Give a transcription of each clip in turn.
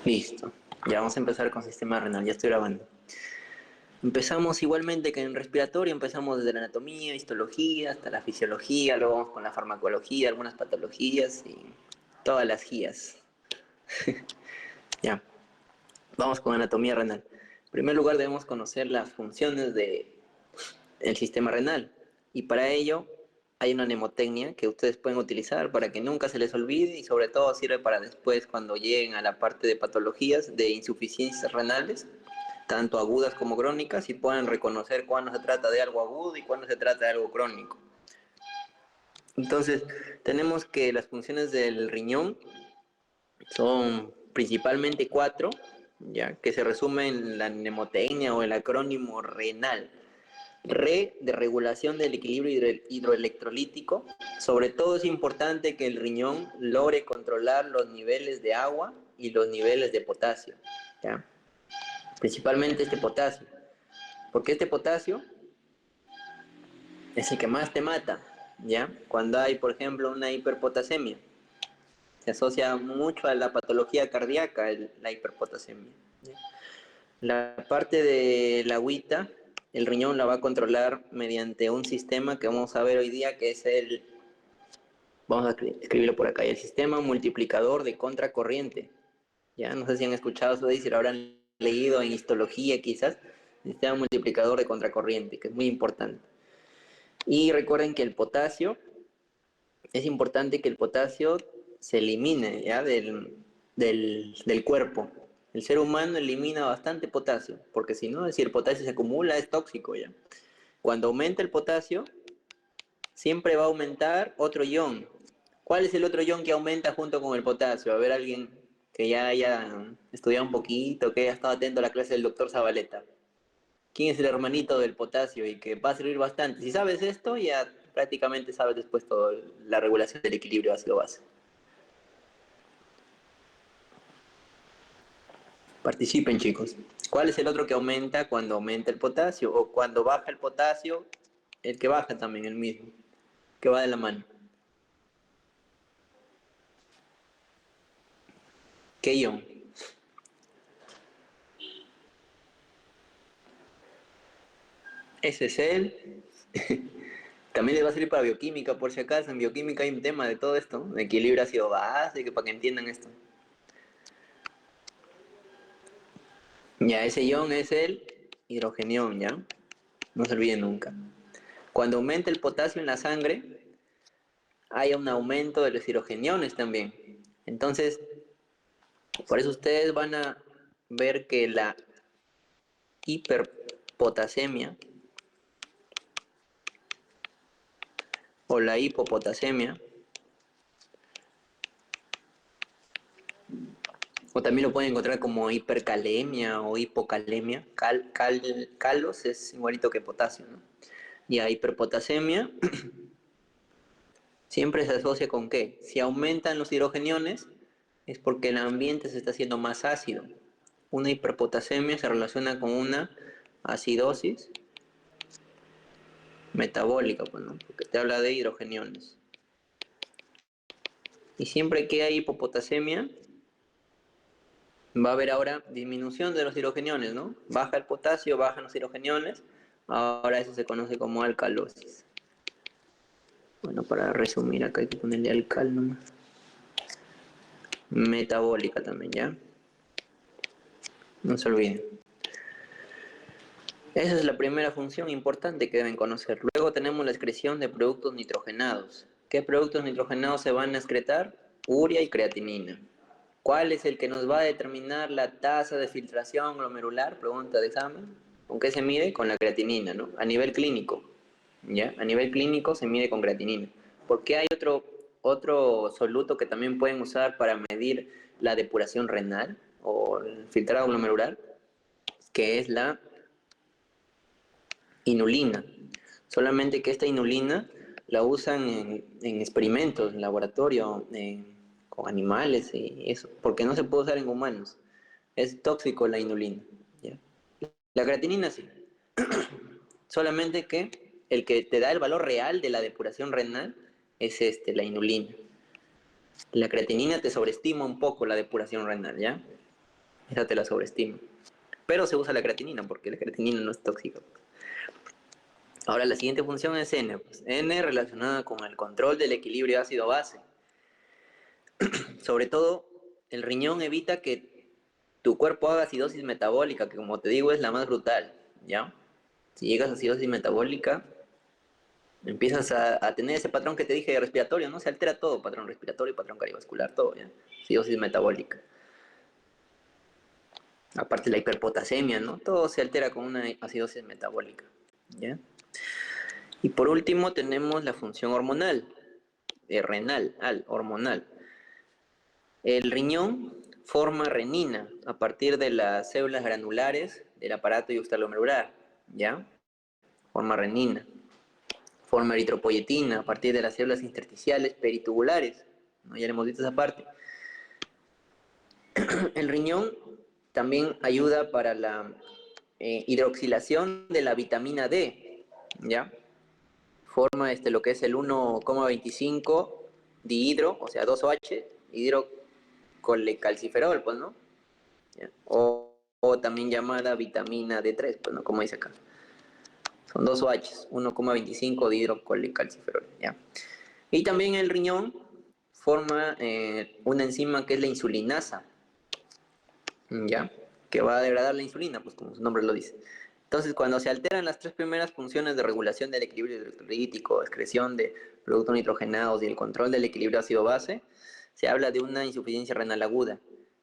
Listo. Ya vamos a empezar con sistema renal, ya estoy grabando. Empezamos igualmente que en respiratorio, empezamos desde la anatomía, histología, hasta la fisiología, luego vamos con la farmacología, algunas patologías y todas las guías. Ya, vamos con anatomía renal. En primer lugar debemos conocer las funciones del sistema renal y para ello hay una mnemotecnia que ustedes pueden utilizar para que nunca se les olvide y sobre todo sirve para después cuando lleguen a la parte de patologías de insuficiencias renales tanto agudas como crónicas, y puedan reconocer cuándo se trata de algo agudo y cuándo se trata de algo crónico. Entonces, tenemos que las funciones del riñón son principalmente cuatro, ya que se resumen en la mnemotecnia o el acrónimo renal. Re de regulación del equilibrio hidroelectrolítico. Sobre todo es importante que el riñón logre controlar los niveles de agua y los niveles de potasio, ¿ya? Principalmente este potasio, porque este potasio es el que más te mata, ¿ya? Cuando hay, por ejemplo, una hiperpotasemia, se asocia mucho a la patología cardíaca la hiperpotasemia, ¿ya? La parte de la agüita, el riñón la va a controlar mediante un sistema que vamos a ver hoy día, que es vamos a escribirlo por acá, el sistema multiplicador de contracorriente, ¿ya? No sé si han escuchado eso, si lo habrán leído en histología quizás, el sistema multiplicador de contracorriente, que es muy importante. Y recuerden que el potasio, es importante que el potasio se elimine, ¿ya? Del cuerpo. El ser humano elimina bastante potasio, porque si no, si el potasio se acumula, es tóxico, ¿ya? Cuando aumenta el potasio, siempre va a aumentar otro ion. ¿Cuál es el otro ion que aumenta junto con el potasio? A ver, alguien que ya haya estudiado un poquito, que haya estado atento a la clase del doctor Zabaleta. ¿Quién es el hermanito del potasio y que va a servir bastante? Si sabes esto, ya prácticamente sabes después toda la regulación del equilibrio ácido-base. Participen, chicos. ¿Cuál es el otro que aumenta cuando aumenta el potasio? O cuando baja el potasio, el que baja también, el mismo, que va de la mano. ¿Qué ion? Ese es el... También les va a servir para bioquímica, por si acaso. En bioquímica hay un tema de todo esto, de equilibrio ácido-base, que para que entiendan esto. Ya, ese ion es el hidrogenión, ¿ya? No se olviden nunca. Cuando aumenta el potasio en la sangre, hay un aumento de los hidrogeniones también. Entonces, por eso ustedes van a ver que la hiperpotasemia o la hipopotasemia, o también lo pueden encontrar como hipercalemia o hipocalemia. Calos es igualito que potasio, ¿no? Y a hiperpotasemia siempre se asocia con qué. Si aumentan los hidrogeniones es porque el ambiente se está haciendo más ácido. Una hiperpotasemia se relaciona con una acidosis metabólica, pues, ¿no? Porque te habla de hidrogeniones. Y siempre que hay hipopotasemia, va a haber ahora disminución de los hidrogeniones, ¿no? Baja el potasio, bajan los hidrogeniones. Ahora eso se conoce como alcalosis. Bueno, para resumir, acá hay que ponerle alcal nomás. Metabólica también, ¿ya? No se olviden. Esa es la primera función importante que deben conocer. Luego tenemos la excreción de productos nitrogenados. ¿Qué productos nitrogenados se van a excretar? Urea y creatinina. ¿Cuál es el que nos va a determinar la tasa de filtración glomerular? Pregunta de examen. ¿Con qué se mide? Con la creatinina, ¿no? A nivel clínico, ¿ya? A nivel clínico se mide con creatinina. Porque hay otro soluto que también pueden usar para medir la depuración renal o el filtrado glomerular, que es la inulina. Solamente que esta inulina la usan en experimentos, en laboratorio, con animales y eso, porque no se puede usar en humanos. Es tóxico la inulina, ¿ya? La creatinina sí, solamente que el que te da el valor real de la depuración renal es la inulina. La creatinina te sobreestima un poco la depuración renal, ¿ya? Esa te la sobreestimo. Pero se usa la creatinina porque la creatinina no es tóxica. Ahora la siguiente función es N. Pues, N relacionada con el control del equilibrio ácido-base. Sobre todo, el riñón evita que tu cuerpo haga acidosis metabólica, que como te digo es la más brutal, ¿ya? Si llegas a acidosis metabólica, empiezas a tener ese patrón que te dije de respiratorio, ¿no? Se altera todo, patrón respiratorio, patrón cardiovascular, todo, ¿ya? Acidosis metabólica. Aparte la hiperpotasemia, ¿no? Todo se altera con una acidosis metabólica, ¿ya? Y por último tenemos la función hormonal, renal, hormonal. El riñón forma renina a partir de las células granulares del aparato yuxtaglomerular, ¿ya? Forma renina. Forma eritropoyetina a partir de las células intersticiales peritubulares, ¿no? Ya le hemos visto esa parte. El riñón también ayuda para la hidroxilación de la vitamina D, ¿ya? Forma lo que es el 1,25 dihidro, o sea, 2OH, hidrocolecalciferol, pues, ¿no? ¿Ya? O también llamada vitamina D3, pues, ¿no? Como dice acá. Son 2OH, 1,25 dihidrocolecalciferol, ¿ya? Y también el riñón forma una enzima que es la insulinasa, ¿ya? Que va a degradar la insulina, pues como su nombre lo dice. Entonces, cuando se alteran las tres primeras funciones de regulación del equilibrio electrolítico, excreción de productos nitrogenados y el control del equilibrio ácido-base, se habla de una insuficiencia renal aguda.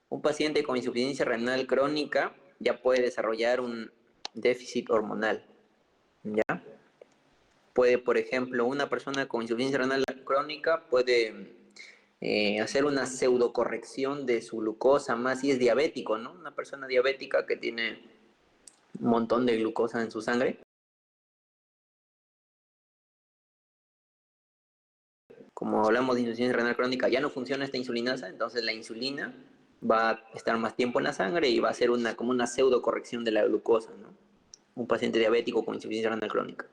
Un paciente con insuficiencia renal crónica ya puede desarrollar un déficit hormonal, ¿ya? Puede, por ejemplo, una persona con insuficiencia renal crónica puede hacer una pseudocorrección de su glucosa, más si es diabético, ¿no? Una persona diabética que tiene un montón de glucosa en su sangre. Como hablamos de insuficiencia renal crónica, ya no funciona esta insulinasa, entonces la insulina va a estar más tiempo en la sangre y va a ser como una pseudocorrección de la glucosa, ¿no? Un paciente diabético con insuficiencia renal crónica.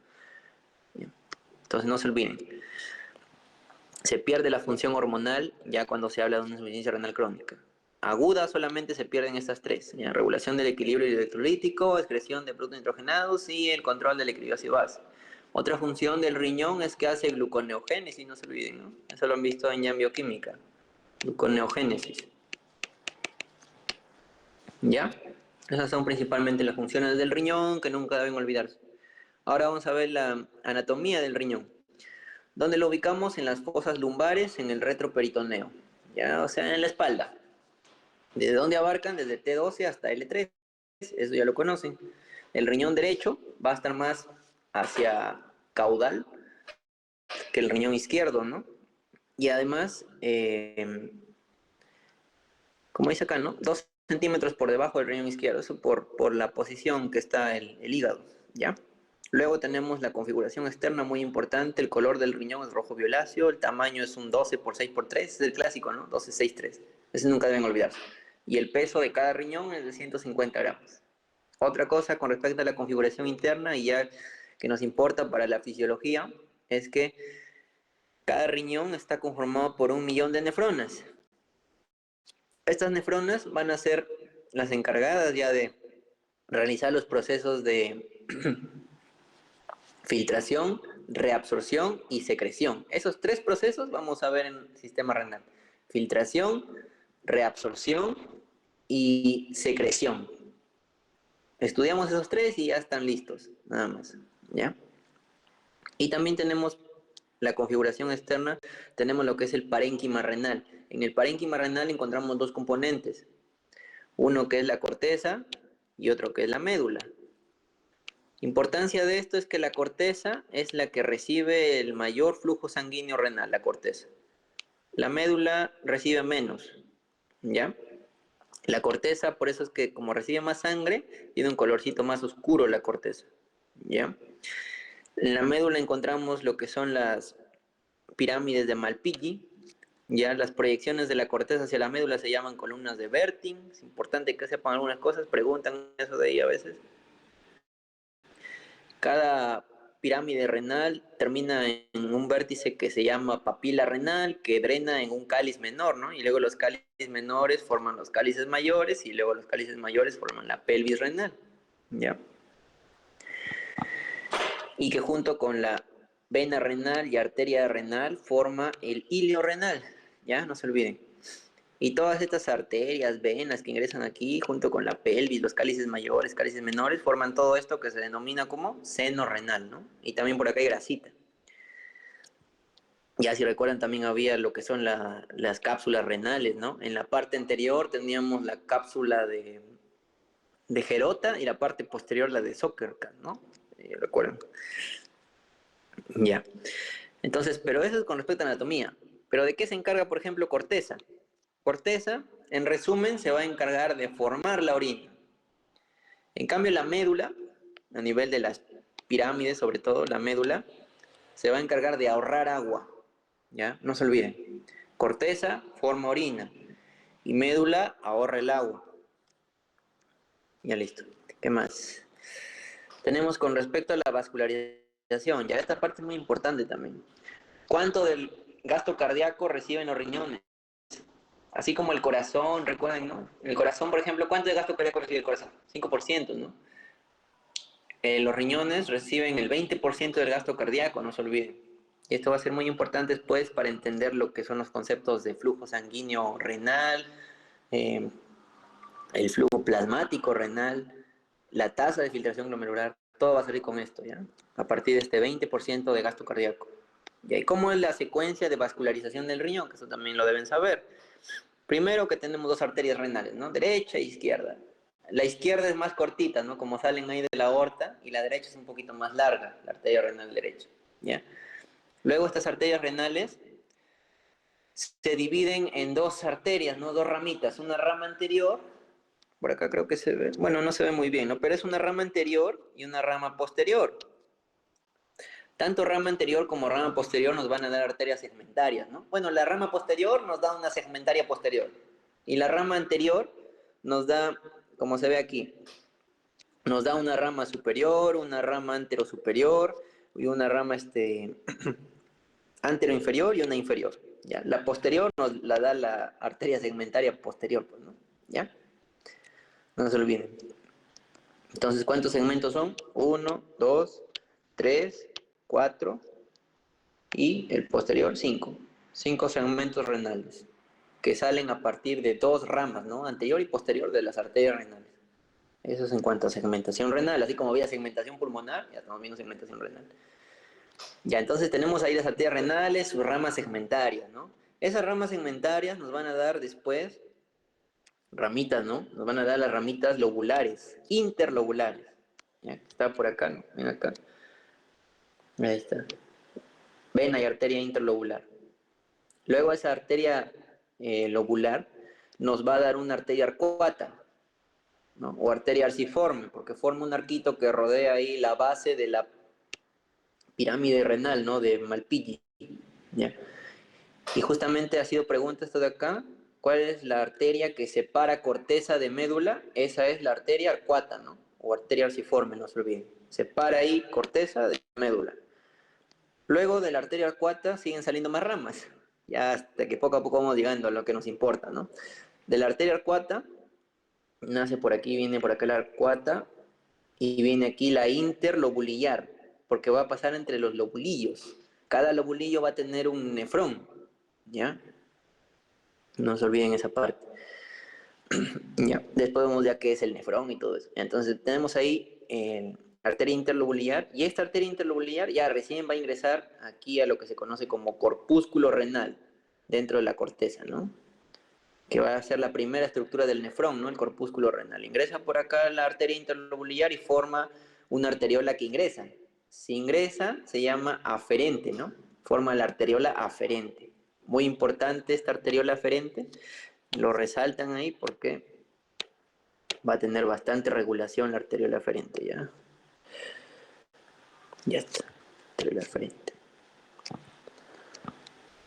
Entonces no se olviden. Se pierde la función hormonal ya cuando se habla de una insuficiencia renal crónica. Aguda solamente se pierden estas tres, ¿ya? Regulación del equilibrio electrolítico, excreción de productos nitrogenados y el control del equilibrio ácido-base. Otra función del riñón es que hace gluconeogénesis, no se olviden, ¿no? Eso lo han visto en ya en bioquímica. Gluconeogénesis. ¿Ya? Esas son principalmente las funciones del riñón que nunca deben olvidarse. Ahora vamos a ver la anatomía del riñón. ¿Dónde lo ubicamos? En las fosas lumbares, en el retroperitoneo, ¿ya? O sea, en la espalda. ¿Desde dónde abarcan? Desde T12 hasta L3, eso ya lo conocen. El riñón derecho va a estar más hacia caudal que el riñón izquierdo, ¿no? Y además, como dice acá, ¿no? 2 centímetros por debajo del riñón izquierdo, eso por la posición que está el hígado, ¿ya? Luego tenemos la configuración externa muy importante, el color del riñón es rojo violáceo, el tamaño es un 12 por 6 por 3, es el clásico, ¿no? 12, 6, 3. Ese nunca deben olvidarse. Y el peso de cada riñón es de 150 gramos. Otra cosa con respecto a la configuración interna y ya que nos importa para la fisiología es que cada riñón está conformado por 1 millón de nefronas. Estas nefronas van a ser las encargadas ya de realizar los procesos de filtración, reabsorción y secreción. Esos tres procesos vamos a ver en el sistema renal. Filtración, reabsorción y secreción. Estudiamos esos tres y ya están listos, nada más, ¿ya? Y también tenemos la configuración externa, tenemos lo que es el parénquima renal. En el parénquima renal encontramos dos componentes, uno que es la corteza y otro que es la médula. Importancia de esto es que la corteza es la que recibe el mayor flujo sanguíneo renal, la corteza. La médula recibe menos, ¿ya? La corteza, por eso es que como recibe más sangre, tiene un colorcito más oscuro la corteza, ¿ya? En la médula encontramos lo que son las pirámides de Malpighi, ya las proyecciones de la corteza hacia la médula se llaman columnas de Bertin. Es importante que sepan algunas cosas, preguntan eso de ahí a veces. Cada pirámide renal termina en un vértice que se llama papila renal, que drena en un cáliz menor, ¿no? Y luego los cálices menores forman los cálices mayores y luego los cálices mayores forman la pelvis renal, ¿ya? Y que junto con la vena renal y arteria renal forma el ilio renal, ¿ya? No se olviden. Y todas estas arterias, venas que ingresan aquí, junto con la pelvis, los cálices mayores, cálices menores, forman todo esto que se denomina como seno renal, ¿no? Y también por acá hay grasita. Ya si recuerdan también había lo que son las cápsulas renales, ¿no? En la parte anterior teníamos la cápsula de Gerota y la parte posterior la de Zuckerman, ¿no? ¿Recuerdan? Ya. Entonces, pero eso es con respecto a anatomía. Pero ¿de qué se encarga, por ejemplo, corteza? Corteza, en resumen, se va a encargar de formar la orina. En cambio, la médula, a nivel de las pirámides, sobre todo la médula, se va a encargar de ahorrar agua. ¿Ya? No se olviden. Corteza forma orina y médula ahorra el agua. Ya listo. ¿Qué más? Tenemos con respecto a la vascularización. Ya esta parte es muy importante también. ¿Cuánto del gasto cardíaco reciben los riñones? Así como el corazón, recuerden, ¿no? El corazón, por ejemplo, ¿cuánto de gasto cardíaco recibe el corazón? 5%, ¿no? Los riñones reciben el 20% del gasto cardíaco, no se olviden. Y esto va a ser muy importante después para entender lo que son los conceptos de flujo sanguíneo renal, eh, el flujo plasmático renal, la tasa de filtración glomerular, todo va a salir con esto, ¿ya? A partir de este 20% de gasto cardíaco. ¿Y cómo es la secuencia de vascularización del riñón? Que eso también lo deben saber. Primero que tenemos dos arterias renales, ¿no? Derecha e izquierda. La izquierda es más cortita, ¿no? Como salen ahí de la aorta, y la derecha es un poquito más larga, la arteria renal derecha, ¿ya? Luego estas arterias renales se dividen en dos arterias, ¿no? Dos ramitas, una rama anterior, por acá creo que se ve, bueno, no se ve muy bien, ¿no? Pero es una rama anterior y una rama posterior. Tanto rama anterior como rama posterior nos van a dar arterias segmentarias, ¿no? Bueno, la rama posterior nos da una segmentaria posterior y la rama anterior nos da, como se ve aquí, nos da una rama superior, una rama anterosuperior y una rama anteroinferior y una inferior, ¿ya? La posterior nos la da la arteria segmentaria posterior, pues, ¿no? ¿Ya? No se olviden. Entonces, ¿cuántos segmentos son? 1, 2, 3, 4 y el posterior 5. 5 segmentos renales que salen a partir de dos ramas, ¿no? Anterior y posterior de las arterias renales. Eso es en cuanto a segmentación renal, así como había segmentación pulmonar, ya estamos viendo segmentación renal. Ya, entonces tenemos ahí las arterias renales, sus ramas segmentarias, ¿no? Esas ramas segmentarias nos van a dar después ramitas, ¿no? Nos van a dar las ramitas lobulares, interlobulares. ¿Ya? Está por acá, ¿no? Ven acá. Ahí está. Vena y arteria interlobular. Luego esa arteria lobular nos va a dar una arteria arcuata, ¿no? O arteria arciforme, porque forma un arquito que rodea ahí la base de la pirámide renal, ¿no? De Malpighi, ¿ya? Y justamente ha sido pregunta esto de acá, ¿cuál es la arteria que separa corteza de médula? Esa es la arteria arcuata, ¿no? O arteria arciforme, no se olviden. Separa ahí corteza de médula. Luego de la arteria arcuata siguen saliendo más ramas, ya hasta que poco a poco vamos llegando a lo que nos importa, ¿no? De la arteria arcuata, nace por aquí, viene por acá la arcuata, y viene aquí la interlobulillar, porque va a pasar entre los lobulillos. Cada lobulillo va a tener un nefrón, ¿ya? No se olviden esa parte. Ya. Después vemos ya qué es el nefrón y todo eso. Entonces tenemos ahí arteria interlobulillar, y esta arteria interlobulillar ya recién va a ingresar aquí a lo que se conoce como corpúsculo renal, dentro de la corteza, ¿no? Que va a ser la primera estructura del nefrón, ¿no? El corpúsculo renal. Ingresa por acá la arteria interlobulillar y forma una arteriola que ingresa. Si ingresa, se llama aferente, ¿no? Forma la arteriola aferente. Muy importante esta arteriola aferente. Lo resaltan ahí porque va a tener bastante regulación la arteriola aferente, ¿ya? Ya está, arteriola aferente.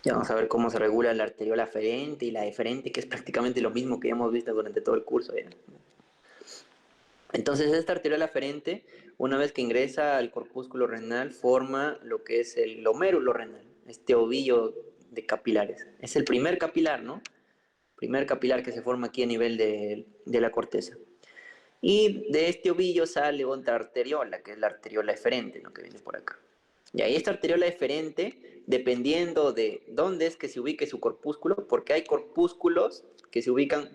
Ya vamos a ver cómo se regula la arteriola aferente y la deferente, que es prácticamente lo mismo que hemos visto durante todo el curso, ¿ya? Entonces esta arteriola aferente, una vez que ingresa al corpúsculo renal, forma lo que es el glomérulo renal, este ovillo de capilares. Es el primer capilar, ¿no? Primer capilar que se forma aquí a nivel de la corteza. Y de este ovillo sale otra arteriola, que es la arteriola eferente, ¿no? Que viene por acá. Y ahí esta arteriola eferente, dependiendo de dónde es que se ubique su corpúsculo, porque hay corpúsculos que se ubican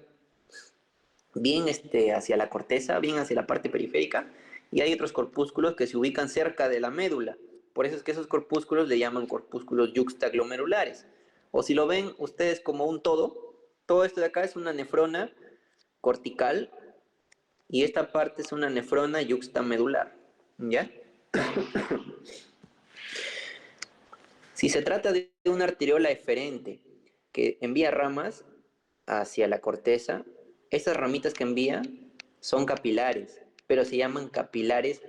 bien hacia la corteza, bien hacia la parte periférica, y hay otros corpúsculos que se ubican cerca de la médula. Por eso es que esos corpúsculos le llaman corpúsculos yuxtaglomerulares. O si lo ven ustedes como un todo esto de acá es una nefrona cortical y esta parte es una nefrona yuxtamedular. ¿Ya? Si se trata de una arteriola eferente que envía ramas hacia la corteza, esas ramitas que envía son capilares, pero se llaman capilares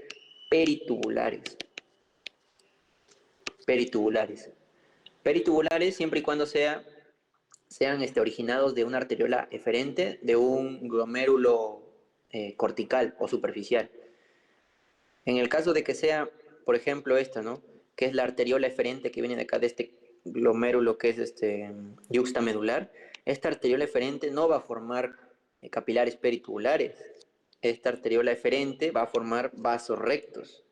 peritubulares. Peritubulares. Peritubulares siempre y cuando sean originados de una arteriola eferente, de un glomérulo cortical o superficial. En el caso de que sea, por ejemplo, esta, ¿no? Que es la arteriola eferente que viene de acá, de este glomérulo que es yuxtamedular, esta arteriola eferente no va a formar capilares peritubulares. Esta arteriola eferente va a formar vasos rectos.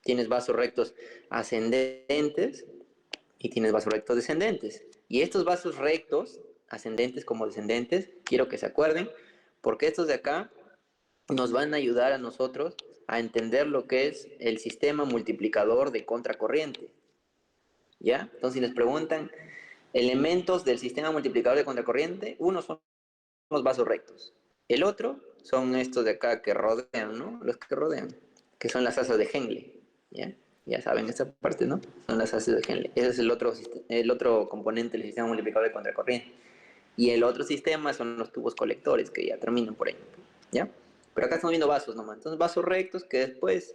Tienes vasos rectos ascendentes y tienes vasos rectos descendentes. Y estos vasos rectos, ascendentes como descendentes, quiero que se acuerden, porque estos de acá nos van a ayudar a nosotros a entender lo que es el sistema multiplicador de contracorriente. ¿Ya? Entonces, si les preguntan elementos del sistema multiplicador de contracorriente, uno son los vasos rectos. El otro son estos de acá que rodean, ¿no? Los que rodean, que son las asas de Henle. ¿Ya? Ya saben esta parte, ¿no? Son las asas de Henle. Ese es el otro componente del sistema multiplicador de contracorriente. Y el otro sistema son los tubos colectores, que ya terminan por ahí. ¿Ya? Pero acá estamos viendo vasos nomás. Entonces, vasos rectos que después,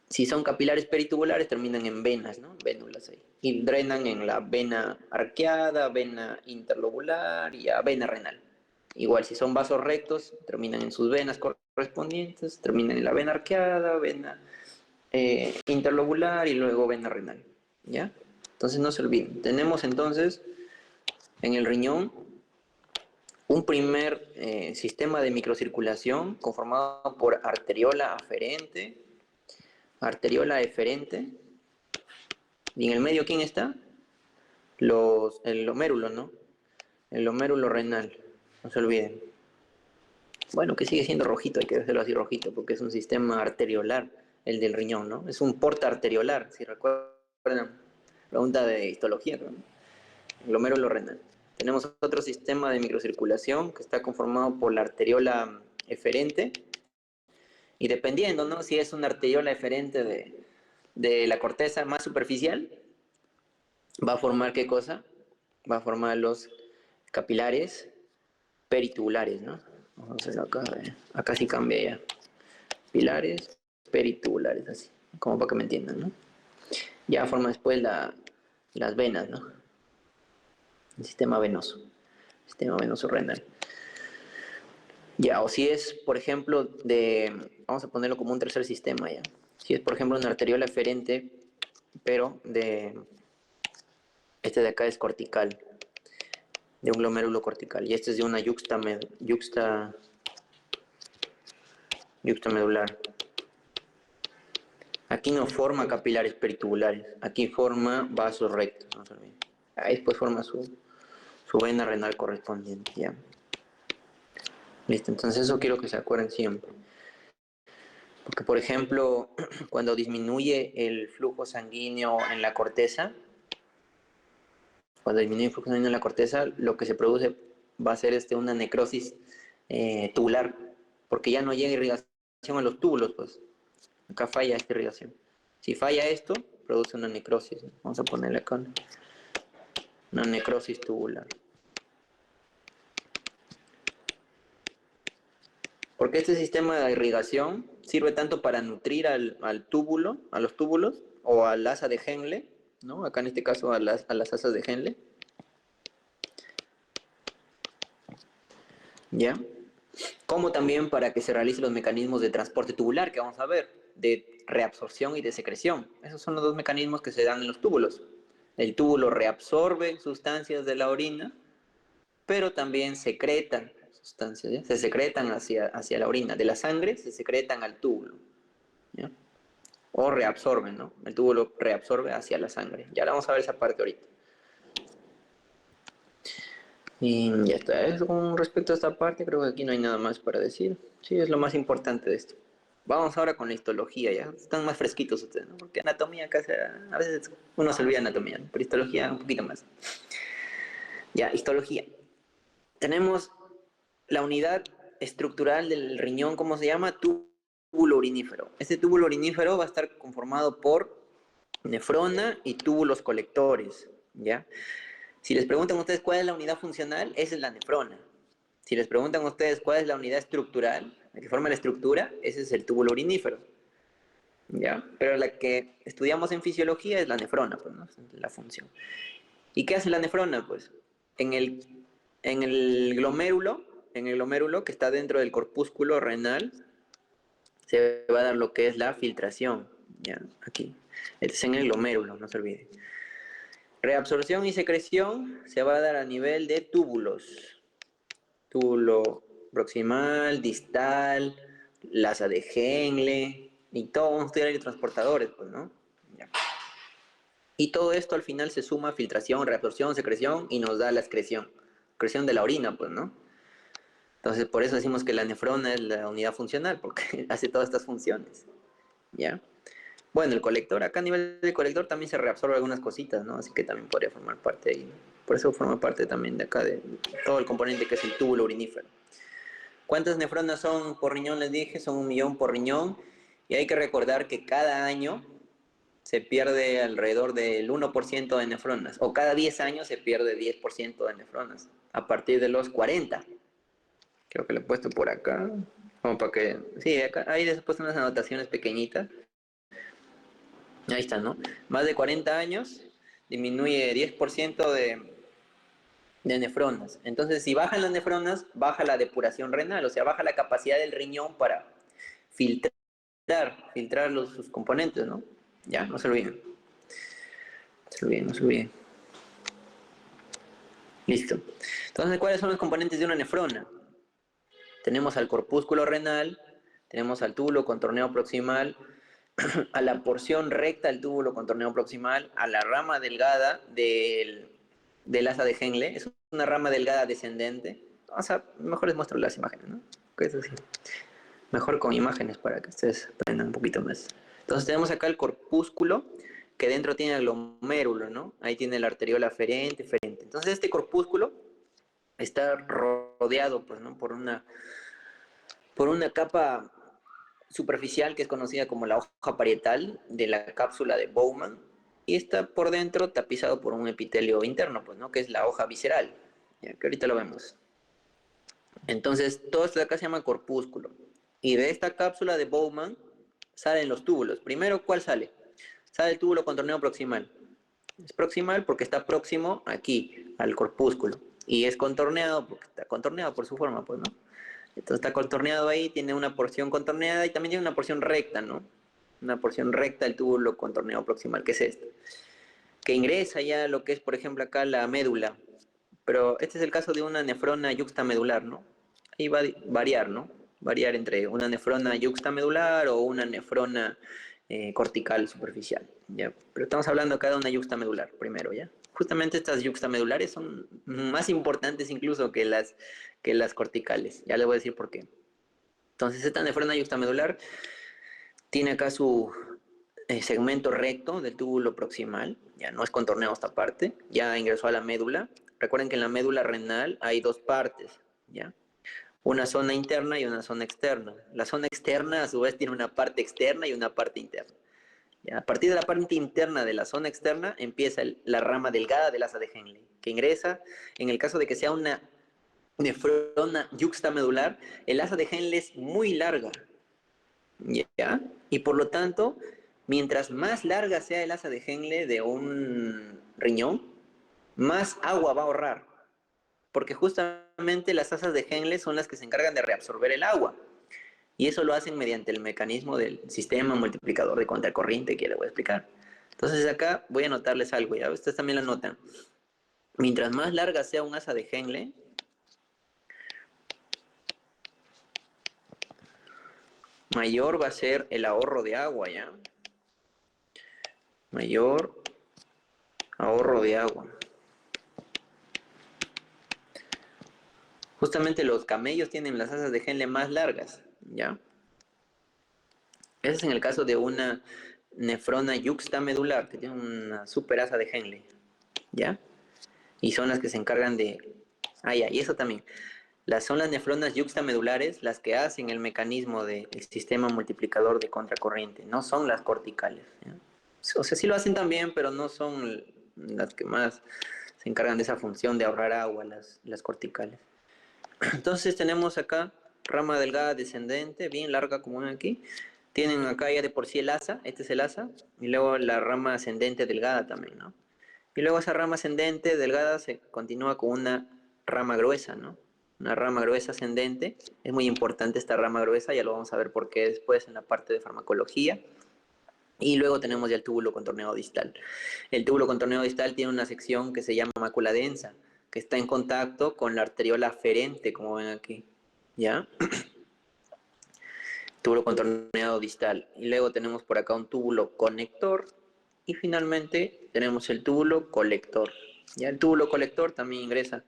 si son capilares peritubulares, terminan en venas, ¿no? Vénulas ahí. Y drenan en la vena arqueada, vena interlobular y a vena renal. Igual, si son vasos rectos, terminan en sus venas correspondientes, terminan en la vena arqueada, vena interlobular y luego vena renal. ¿Ya? Entonces no se olviden. Tenemos entonces en el riñón un primer sistema de microcirculación conformado por arteriola eferente, y en el medio, ¿quién está? El glomérulo, ¿no? El glomérulo renal, no se olviden. Bueno, que sigue siendo rojito, hay que hacerlo así rojito, porque es un sistema arteriolar, el del riñón, ¿no? Es un porta arteriolar, si recuerdan, pregunta de histología, ¿no? Glomérulo renal. Tenemos otro sistema de microcirculación que está conformado por la arteriola eferente, y dependiendo, ¿no? Si es una arteriola eferente de la corteza más superficial, va a formar ¿qué cosa? Va a formar los capilares peritubulares, ¿no? Vamos a hacerlo acá, acá sí cambia ya. Pilares peritubulares, así, como para que me entiendan, ¿no? Ya forma después las venas, ¿no? El sistema venoso renal. Ya, o si es, por ejemplo, vamos a ponerlo como un tercer sistema ya. Si es, por ejemplo, una arteriola eferente, pero este de acá es cortical, de un glomérulo cortical, y este es de una yuxtamedular. Aquí no forma capilares peritubulares, aquí forma vasos rectos, no se olviden. Ahí después forma su vena renal correspondiente, ya. Listo, entonces eso quiero que se acuerden siempre. Porque, por ejemplo, cuando disminuye el flujo sanguíneo en la corteza, lo que se produce va a ser una necrosis tubular, porque ya no llega irrigación a los túbulos, pues. Acá falla esta irrigación. Si falla esto, produce una necrosis, ¿no? Vamos a ponerle acá una necrosis tubular. Porque este sistema de irrigación sirve tanto para nutrir al túbulo, a los túbulos, o al asa de Henle, ¿no? Acá en este caso a las asas de Henle. ¿Ya? como también para que se realicen los mecanismos de transporte tubular que vamos a ver, de reabsorción y de secreción. Esos son los dos mecanismos que se dan en los túbulos. El túbulo reabsorbe sustancias de la orina, pero también secretan sustancias, ¿ya? Se secretan hacia la orina. De la sangre se secretan al túbulo, ¿ya? O reabsorben, ¿no? El túbulo reabsorbe hacia la sangre. Ya vamos a ver esa parte ahorita. Y ya está. Eso con respecto a esta parte, creo que aquí no hay nada más para decir. Sí, es lo más importante de esto. Vamos ahora con la histología, ¿ya? Están más fresquitos ustedes, ¿no? Porque anatomía casi, a veces uno se olvida de anatomía, ¿no? Pero histología un poquito más. Ya, histología. Tenemos la unidad estructural del riñón, ¿cómo se llama? Túbulo urinífero. Este túbulo urinífero va a estar conformado por nefrona y túbulos colectores, ¿ya? Si les preguntan a ustedes cuál es la unidad funcional, esa es la nefrona. Si les preguntan a ustedes cuál es la unidad estructural, la que forma la estructura, ese es el túbulo urinífero, ¿ya? Pero la que estudiamos en fisiología es la nefrona, pues, ¿no? La función. ¿Y qué hace la nefrona? Pues en el, en el glomérulo que está dentro del corpúsculo renal, se va a dar lo que es la filtración, ¿ya? Aquí. Este es en el glomérulo, no se olvide. Reabsorción y secreción se va a dar a nivel de túbulos. Túbulo proximal, distal, lasa de Henle, y todo vamos a estudiar transportadores, pues, ¿no? Ya. Y todo esto al final se suma a filtración, reabsorción, secreción y nos da la excreción. Excreción de la orina, pues, ¿no? Entonces, por eso decimos que la nefrona es la unidad funcional, porque hace todas estas funciones, ¿ya? Bueno, el colector, acá a nivel del colector también se reabsorbe algunas cositas, ¿no? Así que también podría formar parte de ahí, ¿no? Por eso forma parte también de acá de todo el componente que es el túbulo urinífero. ¿Cuántas nefronas son por riñón? Les dije, son 1.000.000 por riñón. Y hay que recordar que cada año se pierde alrededor del 1% de nefronas, o cada 10 años se pierde 10% de nefronas, a partir de los 40. Creo que lo he puesto por acá, como para que... Sí, acá, ahí les he puesto unas anotaciones pequeñitas. Ahí está, ¿no? Más de 40 años disminuye 10% de nefronas. Entonces, si bajan las nefronas, baja la depuración renal, o sea, baja la capacidad del riñón para filtrar, sus componentes, ¿no? Ya, no se olviden. No se olviden, no se olviden. Listo. Entonces, ¿cuáles son los componentes de una nefrona? Tenemos al corpúsculo renal, tenemos al túbulo contorneo proximal, a la porción recta del túbulo contorneo proximal, a la rama delgada del asa de Henle. Es una rama delgada descendente. O sea, mejor les muestro las imágenes, ¿no? Que es así. Mejor con imágenes para que ustedes aprendan un poquito más. Entonces tenemos acá el corpúsculo, que dentro tiene el glomérulo, ¿no? Ahí tiene la arteriola aferente. Entonces este corpúsculo está rodeado, pues, ¿no? Por una capa superficial que es conocida como la hoja parietal de la cápsula de Bowman, y está por dentro tapizado por un epitelio interno, pues, ¿no? Que es la hoja visceral, ya que ahorita lo vemos. Entonces, todo esto de acá se llama corpúsculo. Y de esta cápsula de Bowman salen los túbulos. Primero, ¿cuál sale? Sale el túbulo contorneo proximal. Es proximal porque está próximo aquí, al corpúsculo. Y es contorneado porque está contorneado por su forma, pues, ¿no? Entonces está contorneado ahí, tiene una porción contorneada y también tiene una porción recta, ¿no? Una porción recta del túbulo contorneado proximal, que es esta. Que ingresa ya lo que es, por ejemplo, acá la médula. Pero este es el caso de una nefrona yuxtamedular, ¿no? Ahí va a variar, ¿no? Variar entre una nefrona yuxtamedular o una nefrona cortical superficial, ¿ya? Pero estamos hablando acá de una yuxtamedular primero, ¿ya? Justamente estas yuxtamedulares son más importantes incluso que las corticales. Ya les voy a decir por qué. Entonces, esta nefrona yuxtamedular tiene acá su segmento recto del túbulo proximal, ya no es contorneado esta parte, ya ingresó a la médula. Recuerden que en la médula renal hay dos partes, ¿ya? Una zona interna y una zona externa. La zona externa a su vez tiene una parte externa y una parte interna. ¿Ya? A partir de la parte interna de la zona externa empieza la rama delgada del asa de Henle, que ingresa, en el caso de que sea una nefrona yuxtamedular, el asa de Henle es muy larga, ¿ya? Y por lo tanto, mientras más larga sea el asa de Henle de un riñón, más agua va a ahorrar. porque justamente las asas de Henle son las que se encargan de reabsorber el agua. Y eso lo hacen mediante el mecanismo del sistema multiplicador de contracorriente que le voy a explicar. Entonces acá voy a anotarles algo, ya ustedes también lo notan. Mientras más larga sea un asa de Henle, mayor va a ser el ahorro de agua, ¿ya? Mayor ahorro de agua. Justamente los camellos tienen las asas de Henle más largas, ¿ya? Ese es en el caso de una nefrona yuxtamedular, que tiene una super asa de Henle, ¿ya? Y son las que se encargan de... Ah, ya, y eso también. Son las nefronas yuxtamedulares las que hacen el mecanismo del sistema multiplicador de contracorriente, no son las corticales, ¿ya? O sea, sí lo hacen también, pero no son las que más se encargan de esa función de ahorrar agua, las corticales. Entonces tenemos acá rama delgada descendente, bien larga como ven aquí. Tienen acá ya de por sí el asa, este es el asa, y luego la rama ascendente delgada también, ¿no? Y luego esa rama ascendente delgada se continúa con una rama gruesa, ¿no? Una rama gruesa ascendente. Es muy importante esta rama gruesa, ya lo vamos a ver por qué después en la parte de farmacología. Y luego tenemos ya el túbulo contorneado distal. El túbulo contorneado distal tiene una sección que se llama mácula densa, que está en contacto con la arteriola aferente, como ven aquí, ¿ya? Túbulo contorneado distal. Y luego tenemos por acá un túbulo conector. Y finalmente tenemos el túbulo colector. Ya el túbulo colector también ingresa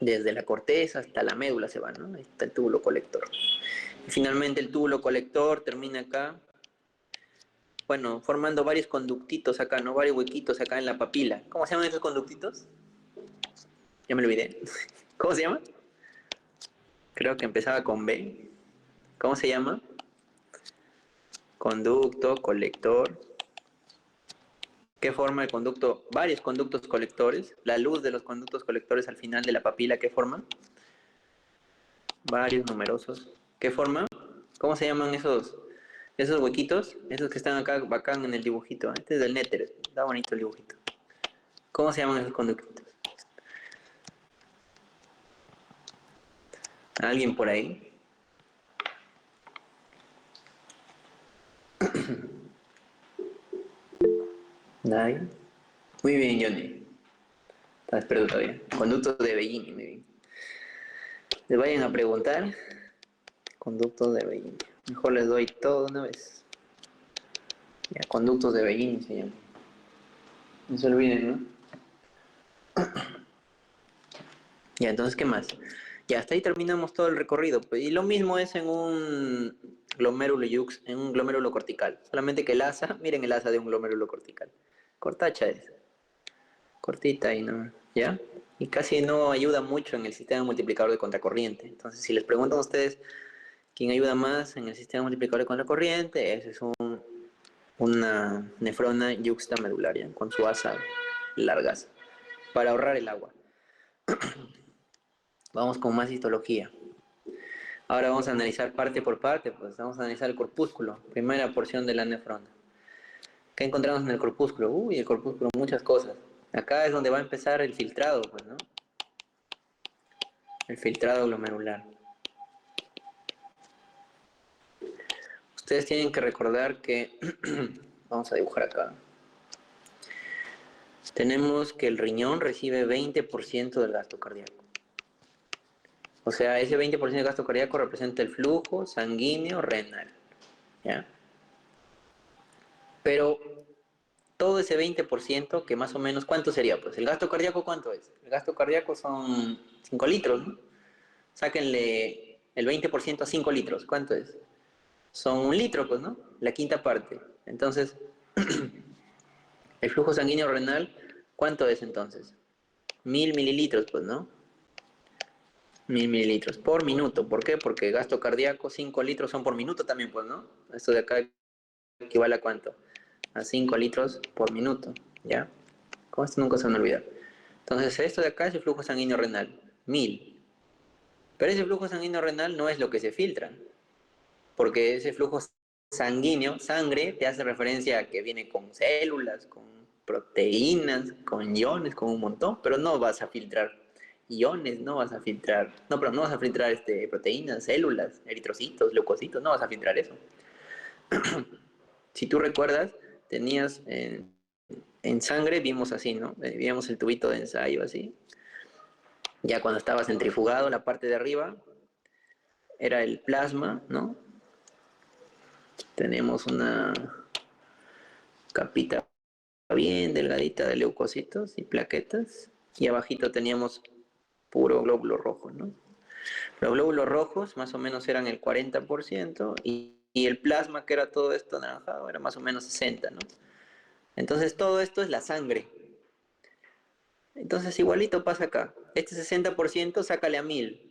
desde la corteza hasta la médula se va, ¿no? Ahí está el túbulo colector. Y finalmente el túbulo colector termina acá, bueno, formando varios conductitos acá, ¿no? Varios huequitos acá en la papila. ¿Cómo se llaman esos conductitos? Ya me lo olvidé. ¿Cómo se llama? Creo que empezaba con B. ¿Cómo se llama? Conducto, colector. ¿Qué forma el conducto? Varios conductos colectores. La luz de los conductos colectores al final de la papila, ¿qué forma? Varios numerosos. ¿Qué forma? ¿Cómo se llaman esos huequitos? Esos que están acá bacán en el dibujito. Este es del néter. Está bonito el dibujito. ¿Cómo se llaman esos conductos? ¿Alguien por ahí? ¿Nadie? Muy bien, Johnny. Estaba esperando todavía. Conductos de Bellini, muy bien. Les vayan a preguntar. Conductos de Bellini. Mejor les doy todo una vez. Ya, conductos de Bellini se llama. No se olviden, ¿no? Ya, entonces, ¿qué más? Ya, hasta ahí terminamos todo el recorrido. Pues, y lo mismo es en un glomérulo yux, en un glomérulo cortical. Solamente que el asa, miren el asa de un glomérulo cortical. Cortacha es. Cortita y no, ¿ya? Y casi no ayuda mucho en el sistema multiplicador de contracorriente. Entonces, si les preguntan a ustedes quién ayuda más en el sistema multiplicador de contracorriente, ese es una nefrona yuxtamedular, ¿ya? Con su asa largas, para ahorrar el agua. Vamos con más histología. Ahora vamos a analizar parte por parte, pues vamos a analizar el corpúsculo, primera porción de la nefrona. ¿Qué encontramos en el corpúsculo? Uy, el corpúsculo, muchas cosas. Acá es donde va a empezar el filtrado, pues, ¿no? El filtrado glomerular. Ustedes tienen que recordar que, vamos a dibujar acá, tenemos que el riñón recibe 20% del gasto cardíaco. O sea, ese 20% del gasto cardíaco representa el flujo sanguíneo renal, ¿ya? Pero todo ese 20%, que más o menos, ¿cuánto sería? Pues el gasto cardíaco, ¿cuánto es? El gasto cardíaco son 5 litros, ¿no? Sáquenle el 20% a 5 litros, ¿cuánto es? Son 1 litro, pues, ¿no? La quinta parte. Entonces, el flujo sanguíneo renal, ¿cuánto es entonces? 1000 mililitros, pues, ¿no? 1000 mililitros por minuto. ¿Por qué? Porque gasto cardíaco, 5 litros son por minuto también, pues, ¿no? Esto de acá equivale a cuánto? A 5 litros por minuto, ¿ya? Como esto nunca se me olvida. Entonces, esto de acá es el flujo sanguíneo renal, 1000. Pero ese flujo sanguíneo renal no es lo que se filtra, porque ese flujo sanguíneo, sangre, te hace referencia a que viene con células, con proteínas, con iones, con un montón, pero no vas a filtrar iones, no vas a filtrar, no, pero no vas a filtrar proteínas, células, eritrocitos, leucocitos, no vas a filtrar eso. Si tú recuerdas, tenías en sangre, vimos así, ¿no? Vimos el tubito de ensayo así. Ya cuando estaba centrifugado, la parte de arriba era el plasma, ¿no? Tenemos una capita bien delgadita de leucocitos y plaquetas. Y abajito teníamos puro glóbulo rojo, ¿no? Los glóbulos rojos más o menos eran el 40% y el plasma, que era todo esto anaranjado, era más o menos 60%, ¿no? Entonces todo esto es la sangre. Entonces igualito pasa acá. Este 60% sácale a 1000,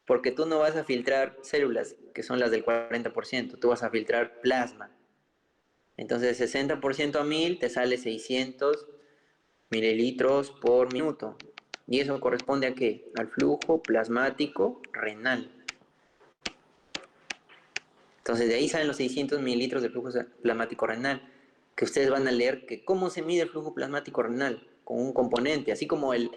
porque tú no vas a filtrar células, que son las del 40%, tú vas a filtrar plasma. Entonces 60% a 1000 te sale 600 mililitros por minuto. ¿Y eso corresponde a qué? Al flujo plasmático renal. Entonces de ahí salen los 600 mililitros de flujo plasmático renal, que ustedes van a leer que cómo se mide el flujo plasmático renal, con un componente, así como el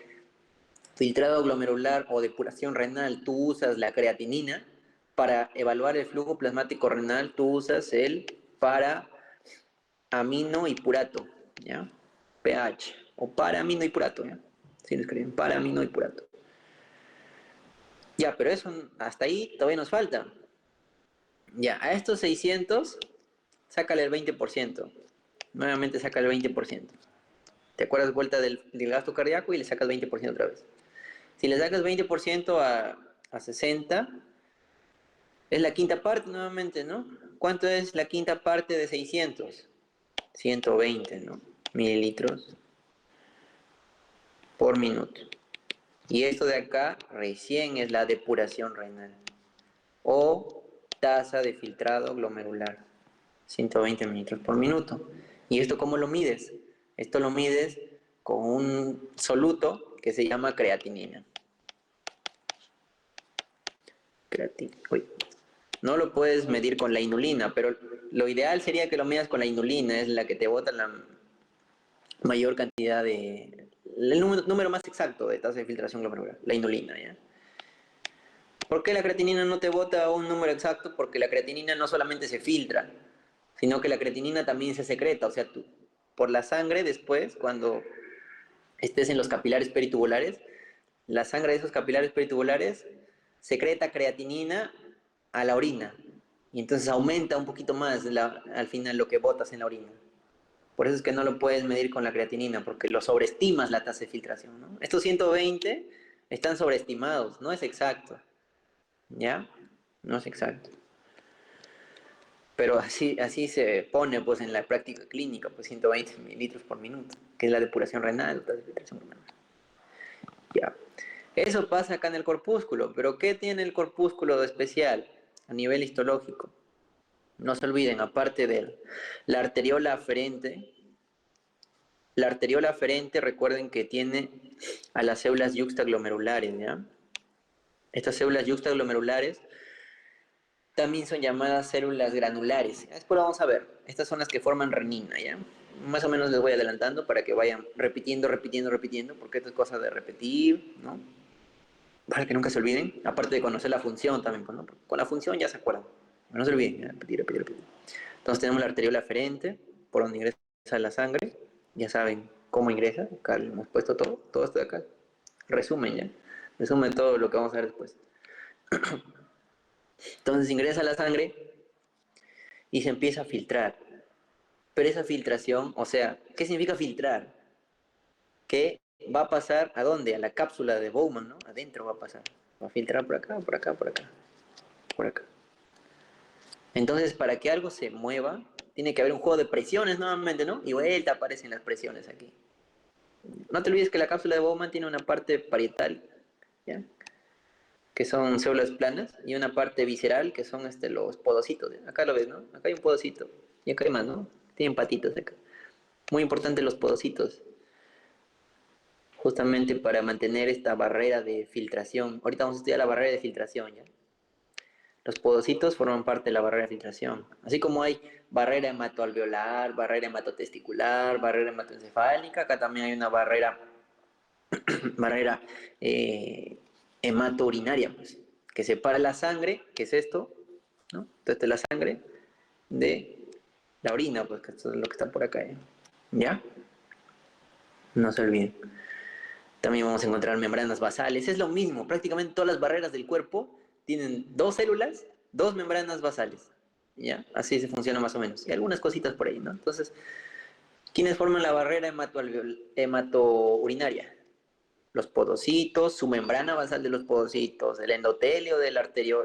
filtrado glomerular o depuración renal, tú usas la creatinina. Para evaluar el flujo plasmático renal, tú usas el para amino y purato, ¿ya? pH, o para amino y purato, ¿ya? Si lo escriben, para amino y purato. Ya, pero eso, hasta ahí todavía nos falta. Ya, a estos 600, sácale el 20%. Nuevamente saca el 20%. ¿Te acuerdas? Vuelta del gasto cardíaco y le sacas 20% otra vez. Si le sacas 20% a 60, es la quinta parte nuevamente, ¿no? ¿Cuánto es la quinta parte de 600? 120, ¿no? Mililitros por minuto. Y esto de acá recién es la depuración renal o tasa de filtrado glomerular, 120 mililitros por minuto. ¿Y esto cómo lo mides? Esto lo mides con un soluto que se llama creatinina. Uy. No lo puedes medir con la inulina, pero lo ideal sería que lo midas con la inulina, es la que te bota la mayor cantidad de... el número más exacto de tasa de filtración glomerular, la inulina, ¿ya? ¿Por qué la creatinina no te bota un número exacto? Porque la creatinina no solamente se filtra, sino que la creatinina también se secreta, o sea, tú, por la sangre después, cuando estés en los capilares peritubulares, la sangre de esos capilares peritubulares secreta creatinina a la orina, y entonces aumenta un poquito más al final lo que botas en la orina. Por eso es que no lo puedes medir con la creatinina, porque lo sobreestimas la tasa de filtración, ¿no? Estos 120 están sobreestimados, no es exacto, ¿ya? No es exacto. Pero así se pone pues en la práctica clínica, pues 120 mililitros por minuto, que es la depuración renal, tasa de filtración renal. Ya. Eso pasa acá en el corpúsculo, pero ¿qué tiene el corpúsculo de especial a nivel histológico? No se olviden, aparte de la arteriola aferente, recuerden que tiene a las células yuxtaglomerulares, ¿ya? Estas células yuxtaglomerulares también son llamadas células granulares. Después lo vamos a ver. Estas son las que forman renina, ¿ya? Más o menos les voy adelantando para que vayan repitiendo, porque esto es cosa de repetir, ¿no? Para que nunca se olviden, aparte de conocer la función también, pues, ¿no? Con la función ya se acuerdan. No se olviden, ¿ya? Repetir. Entonces tenemos la arteriola aferente, por donde ingresa la sangre. Ya saben cómo ingresa. Acá le hemos puesto todo esto de acá. Resumen, ¿ya? Resumen todo lo que vamos a ver después. Entonces ingresa la sangre y se empieza a filtrar. Pero esa filtración, o sea, ¿qué significa filtrar? Que va a pasar ¿a dónde? A la cápsula de Bowman, ¿no? Adentro va a pasar. Va a filtrar por acá, por acá, por acá, por acá. Entonces, para que algo se mueva, tiene que haber un juego de presiones nuevamente, ¿no? Y vuelta aparecen las presiones aquí. No te olvides que la cápsula de Bowman tiene una parte parietal, ¿ya? Que son células planas, y una parte visceral, que son los podocitos, ¿ya? Acá lo ves, ¿no? Acá hay un podocito, y acá hay más, ¿no? Tienen patitas acá. Muy importante los podocitos, justamente para mantener esta barrera de filtración. Ahorita vamos a estudiar la barrera de filtración, ¿ya? Los podocitos forman parte de la barrera de filtración. Así como hay barrera hematoalveolar, barrera hematotesticular, barrera hematoencefálica, acá también hay una barrera barrera hematourinaria, pues, que separa la sangre, que es esto, ¿no? Entonces, esta es la sangre de la orina, pues, que esto es lo que está por acá, ¿ya? ¿Ya? No se olviden. También vamos a encontrar membranas basales. Es lo mismo, prácticamente todas las barreras del cuerpo tienen dos células, dos membranas basales. ¿Ya? Así se funciona más o menos. Y algunas cositas por ahí, ¿no? Entonces, ¿quiénes forman la barrera hematourinaria? Los podocitos, su membrana basal de los podocitos, el endotelio del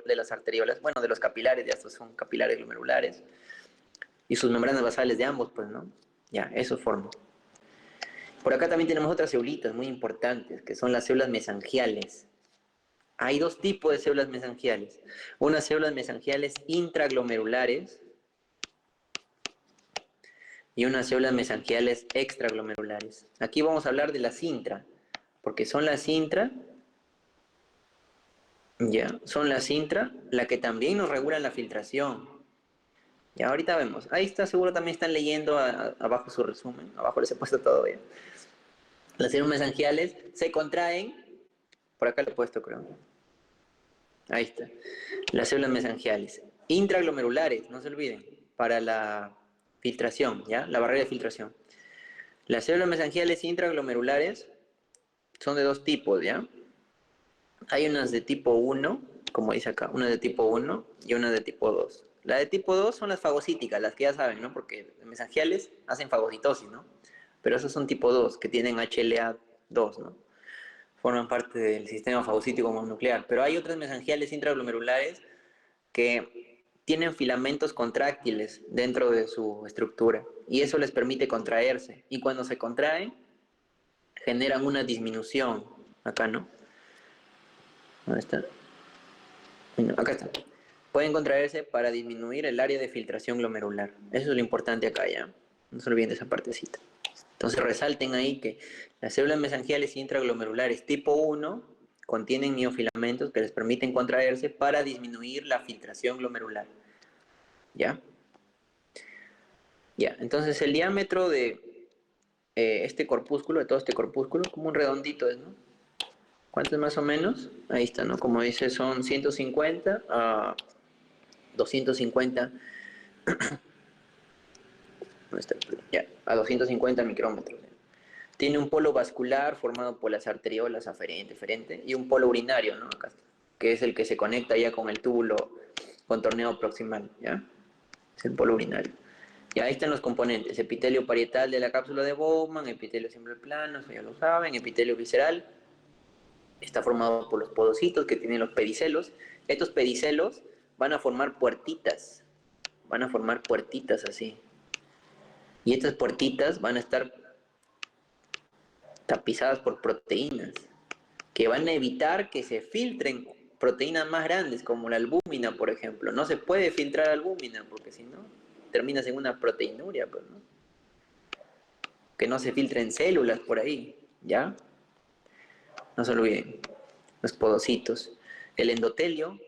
de las arteriolas, bueno, de los capilares, ya estos son capilares glomerulares, y sus membranas basales de ambos, pues, ¿no? Ya, eso forma. Por acá también tenemos otras células muy importantes, que son las células mesangiales. Hay dos tipos de células mesangiales. Unas células mesangiales intraglomerulares y unas células mesangiales extraglomerulares. Aquí vamos a hablar de las intra, porque son las intra, ya, son las intra, la que también nos regulan la filtración. Ya, ahorita vemos. Ahí está, seguro también están leyendo abajo su resumen. Abajo les he puesto todo bien. Las células mesangiales se contraen, por acá lo he puesto, creo. Ahí está. Las células mesangiales. Intraglomerulares, no se olviden, para la filtración, ¿ya? La barrera de filtración. Las células mesangiales intraglomerulares son de dos tipos, ¿ya? Hay unas de tipo 1, como dice acá, una de tipo 1 y una de tipo 2. La de tipo 2 son las fagocíticas, las que ya saben, ¿no? Porque los mesangiales hacen fagocitosis, ¿no? Pero esos son tipo 2, que tienen HLA-2, ¿no? Forman parte del sistema fagocítico mononuclear. Pero hay otras mesangiales intraglomerulares que tienen filamentos contráctiles dentro de su estructura y eso les permite contraerse. Y cuando se contraen, generan una disminución. Acá, ¿no? ¿Dónde está? No, acá está. Pueden contraerse para disminuir el área de filtración glomerular. Eso es lo importante acá, ¿ya? No se olviden de esa partecita. Entonces resalten ahí que las células mesangiales intraglomerulares tipo 1 contienen miofilamentos que les permiten contraerse para disminuir la filtración glomerular. ¿Ya? Ya, entonces el diámetro de este corpúsculo, de todo este corpúsculo, como un redondito es, ¿no? ¿Cuánto es más o menos? Ahí está, ¿no? Como dice, son 150 a 250, ¿dónde está? Ya, a 250 micrómetros. ¿Ya? Tiene un polo vascular formado por las arteriolas aferente, eferente, y un polo urinario, ¿no? Acá está, que es el que se conecta ya con el túbulo contorneado proximal, ¿ya? Es el polo urinario. Y ahí están los componentes: epitelio parietal de la cápsula de Bowman, epitelio simple plano, eso ya lo saben, epitelio visceral, está formado por los podocitos que tienen los pedicelos. Estos pedicelos van a formar puertitas así. Y estas puertitas van a estar tapizadas por proteínas que van a evitar que se filtren proteínas más grandes como la albúmina, por ejemplo. No se puede filtrar albúmina porque si no terminas en una proteinuria, pues, ¿no? Que no se filtren células por ahí, ¿ya? No se olviden, los podocitos. El endotelio,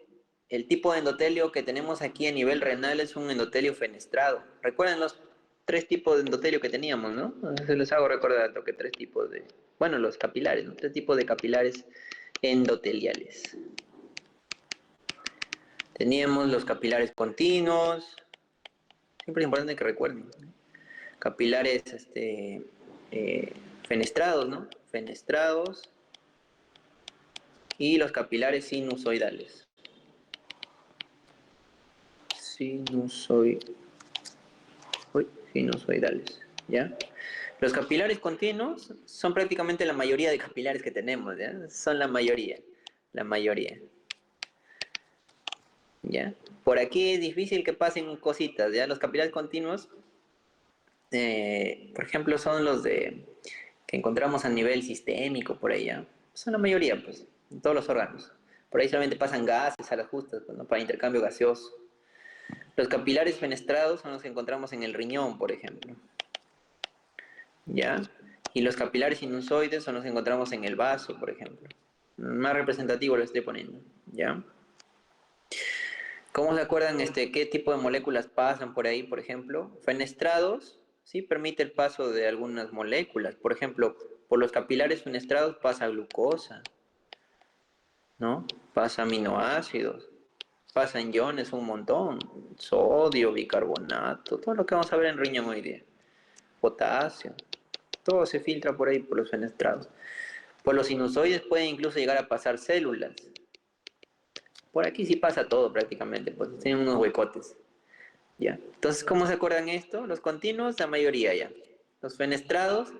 el tipo de endotelio que tenemos aquí a nivel renal es un endotelio fenestrado. ¿Recuerdan los tres tipos de endotelio que teníamos, no? Se les hago recordar lo que tres tipos de, bueno, los capilares, ¿no? Tres tipos de capilares endoteliales. Teníamos los capilares continuos, siempre es importante que recuerden, ¿no? Capilares fenestrados, ¿no? Fenestrados, y los capilares sinusoidales. Sinusoidales, ¿ya? Los capilares continuos son prácticamente la mayoría de capilares que tenemos, ¿ya? Son la mayoría, ¿ya? Por aquí es difícil que pasen cositas, ¿ya? Los capilares continuos, por ejemplo, son los que encontramos a nivel sistémico, por ahí, ¿ya? Son la mayoría, pues, en todos los órganos. Por ahí solamente pasan gases a las justas, pues, ¿no? Para intercambio gaseoso. Los capilares fenestrados son los que encontramos en el riñón, por ejemplo, ¿ya? Y los capilares sinusoides son los que encontramos en el vaso, por ejemplo. Más representativo lo estoy poniendo, ¿ya? ¿Cómo se acuerdan qué tipo de moléculas pasan por ahí, por ejemplo? Fenestrados, sí, permite el paso de algunas moléculas. Por ejemplo, por los capilares fenestrados pasa glucosa, ¿no? Pasa aminoácidos, pasan iones un montón, sodio, bicarbonato, todo lo que vamos a ver en riñón hoy día, potasio, todo se filtra por ahí por los fenestrados. Por los sinusoides pueden incluso llegar a pasar células. Por aquí sí pasa todo prácticamente, pues tienen unos huecotes. Ya. Entonces, ¿cómo se acuerdan esto? Los continuos, la mayoría ya. Los fenestrados,